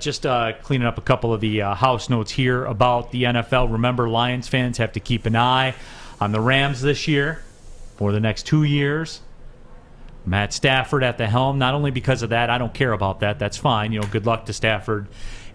Just cleaning up a couple of the house notes here about the NFL. Remember, Lions fans have to keep an eye on the Rams this year for the next 2 years. Matt Stafford at the helm, not only because of that, I don't care about that. That's fine. Good luck to Stafford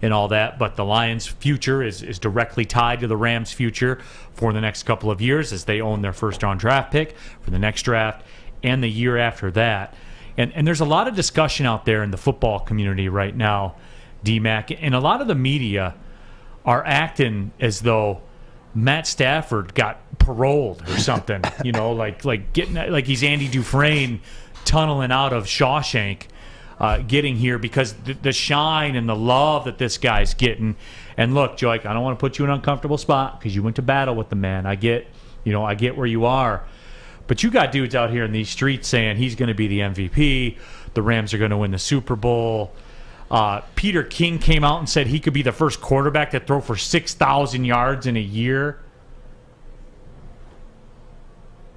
and all that. But the Lions' future is directly tied to the Rams' future for the next couple of years as they own their first-round draft pick for the next draft and the year after that. And there's a lot of discussion out there in the football community right now, D-Mac, and a lot of the media are acting as though Matt Stafford got paroled or something, like he's Andy Dufresne tunneling out of Shawshank, getting here because the shine and the love that this guy's getting. And look, Joique, I don't want to put you in an uncomfortable spot because you went to battle with the man. I get where you are. But you got dudes out here in these streets saying he's going to be the MVP, the Rams are going to win the Super Bowl. Peter King came out and said he could be the first quarterback to throw for 6,000 yards in a year.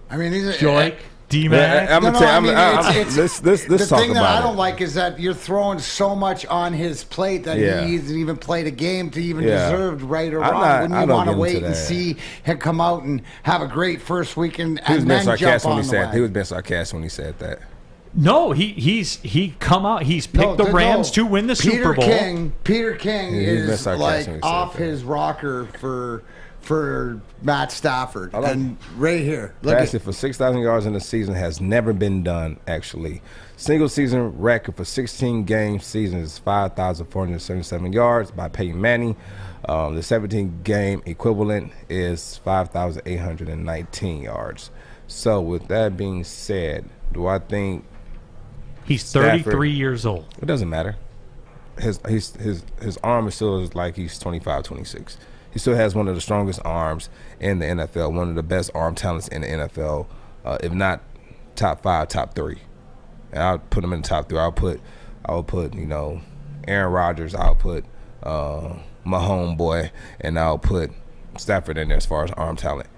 I mean, Joique, D-Mac. I'm gonna tell you. Let's the talk thing that about I don't like is that you're throwing so much on his plate that he hasn't even played a game to even deserve right or wrong. Wouldn't you want to wait and see him come out and have a great first weekend and then jump on the wagon? He was being sarcastic when he said that. No, he's come out. He's picked the Rams to win the Super Bowl. Peter King is like off his rocker for Matt Stafford. And right here, passing for 6,000 yards in the season has never been done. Actually, single season record for 16 game season is 5,477 yards by Peyton Manning. The 17 game equivalent is 5,819 yards. So with that being said, do I think he's 33 years old? It doesn't matter. His arm is still like he's 25, 26. He still has one of the strongest arms in the NFL, one of the best arm talents in the NFL, if not top 5, top 3. And I'll put him in the top 3. I'll put Aaron Rodgers. I'll put my homeboy, and I'll put Stafford in there as far as arm talent.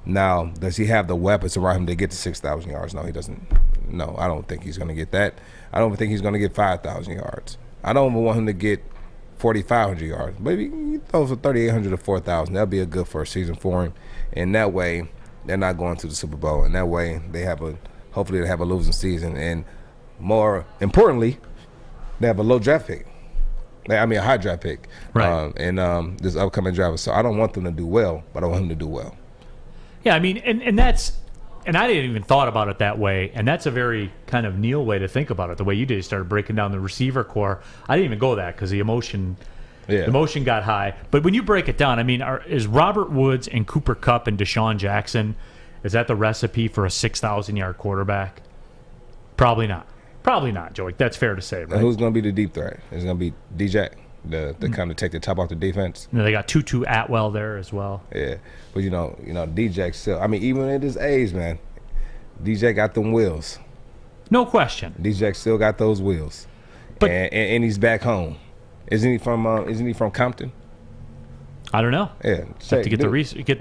Now, does he have the weapons around him to get to 6,000 yards? No, he doesn't. No, I don't think he's going to get that. I don't think he's going to get 5,000 yards. I don't even want him to get 4,500 yards. Maybe he throws for 3,800 to 4,000. That'll be a good first season for him. And that way, they're not going to the Super Bowl. And that way, hopefully they have a losing season. And more importantly, they have a low draft pick. I mean, a high draft pick. Right. And this upcoming draft. So I don't want them to do well, but I want him to do well. Yeah, I mean, and that's, and I didn't even thought about it that way, and that's a very kind of Neal way to think about it. The way you did, you started breaking down the receiver core. I didn't even go that because the emotion got high. But when you break it down, I mean, is Robert Woods and Cooper Kupp and Deshaun Jackson, is that the recipe for a 6,000-yard quarterback? Probably not. Probably not, Joique. That's fair to say, right? And who's going to be the deep threat? It's going to be DJ, the kind of take the top off the defense. And they got Tutu Atwell there as well. Yeah, but DJ still. I mean, even at his age, man, DJ got them wheels. No question. DJ still got those wheels, but and he's back home. Isn't he from Compton? I don't know. Yeah, have to get the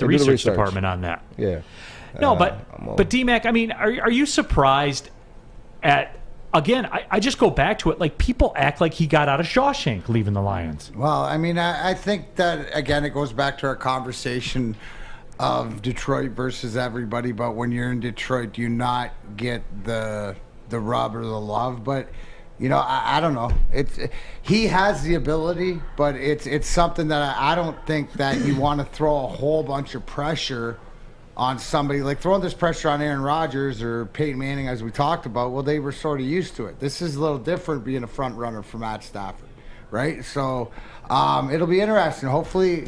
research department on that. Yeah. No, but D-Mac, I mean, are you surprised at? Again, I just go back to it. Like, people act like he got out of Shawshank leaving the Lions. Well, I mean, I think that, again, it goes back to our conversation of Detroit versus everybody. But when you're in Detroit, do you not get the rub or the love? But, I don't know. He has the ability, but it's something that I don't think that you want to throw a whole bunch of pressure on somebody, like throwing this pressure on Aaron Rodgers or Peyton Manning, as we talked about. Well, they were sort of used to it. This is a little different being a front runner for Matt Stafford, right? So it'll be interesting. Hopefully,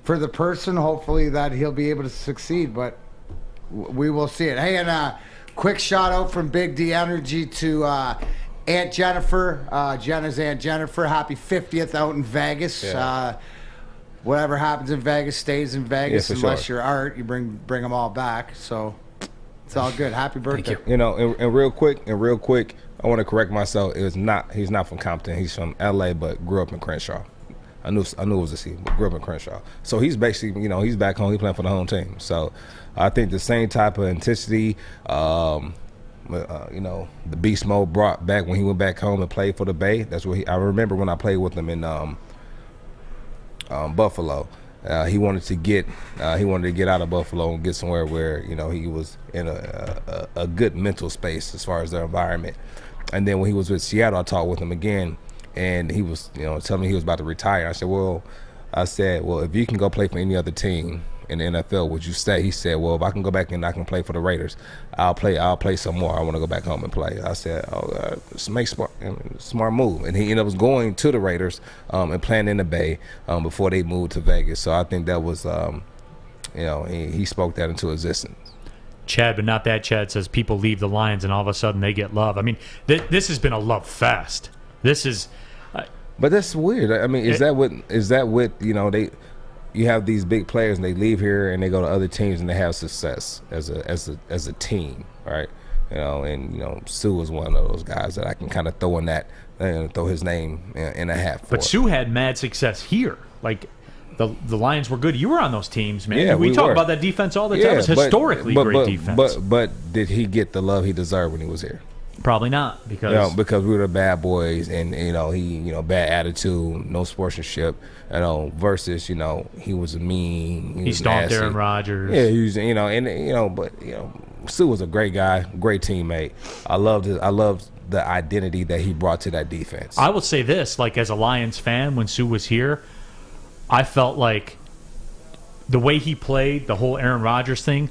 for the person, hopefully that he'll be able to succeed, but we will see it. Hey, and a quick shout out from Big D Energy to Aunt Jennifer, Jenna's Aunt Jennifer. Happy 50th out in Vegas. Yeah. Whatever happens in Vegas stays in Vegas, unless you're Art. You bring them all back. So it's all good. Happy birthday. Thank you. And real quick, I want to correct myself. He's not from Compton. He's from L.A., but grew up in Crenshaw. I knew it was a C, but grew up in Crenshaw. So he's basically, he's back home. He's playing for the home team. So I think the same type of intensity. My you know, the beast mode brought back when he went back home and played for the Bay. That's what I remember when I played with him in Buffalo. He wanted to get out of Buffalo and get somewhere where, you know, he was in a good mental space as far as their environment. And then when he was with Seattle, I talked with him again, and he was, you know, telling me he was about to retire. I said, well, if you can go play for any other team in the NFL, would you stay? He said, well, if I can go back and I can play for the Raiders, I'll play some more. I want to go back home and play. I said, smart move. And he ended up going to the Raiders and playing in the Bay before they moved to Vegas. So I think that was, you know, he spoke that into existence. Chad, but not that Chad, says people leave the Lions and all of a sudden they get love. I mean, this has been a love fest. This is... But that's weird. I mean, is that what you know, you have these big players and they leave here and they go to other teams and they have success as a team, right? You know, and you know, Sue is one of those guys that I can kind of throw in that and throw his name in a hat for. But Sue had mad success here. Like the Lions were good. You were on those teams, man. Yeah, we talk about that defense all the time. It's historically great defense. But did he get the love he deserved when he was here? Probably not, because we were the bad boys, and you know, bad attitude, no sportsmanship, you know, versus, you know, he was mean. He stomped Aaron Rodgers. Yeah, he was, you know, and you know, but you know, Sue was a great guy, great teammate. I loved the identity that he brought to that defense. I will say this, like as a Lions fan, when Sue was here, I felt like the way he played, the whole Aaron Rodgers thing,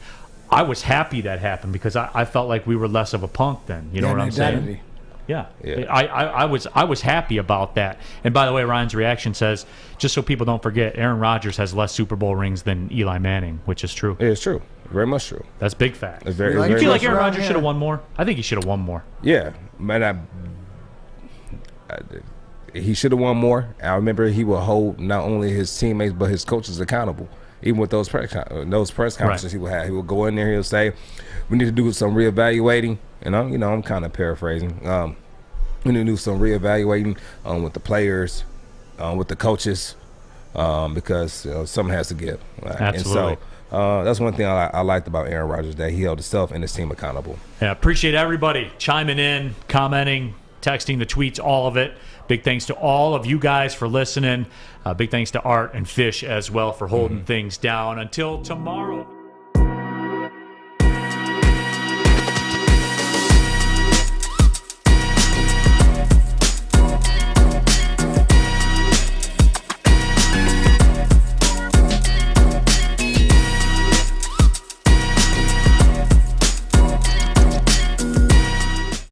I was happy that happened because I felt like we were less of a punk then. You know what I'm saying? Yeah. I was happy about that. And by the way, Ryan's reaction says, just so people don't forget, Aaron Rodgers has less Super Bowl rings than Eli Manning, which is true. It is true. Very much true. That's big fact. You feel like Aaron Rodgers should have won more? I think he should have won more. Yeah. Man, he should have won more. I remember he would hold not only his teammates but his coaches accountable. Even with those press conferences right. He would have, he would go in there. He'll say, "We need to do some reevaluating." And I'm kind of paraphrasing. We need to do some reevaluating with the players, with the coaches, because something has to give. Right? Absolutely. And so that's one thing I liked about Aaron Rodgers, that he held himself and his team accountable. Yeah, appreciate everybody chiming in, commenting, texting, the tweets, all of it. Big thanks to all of you guys for listening. Big thanks to Art and Fish as well for holding things down. Until tomorrow.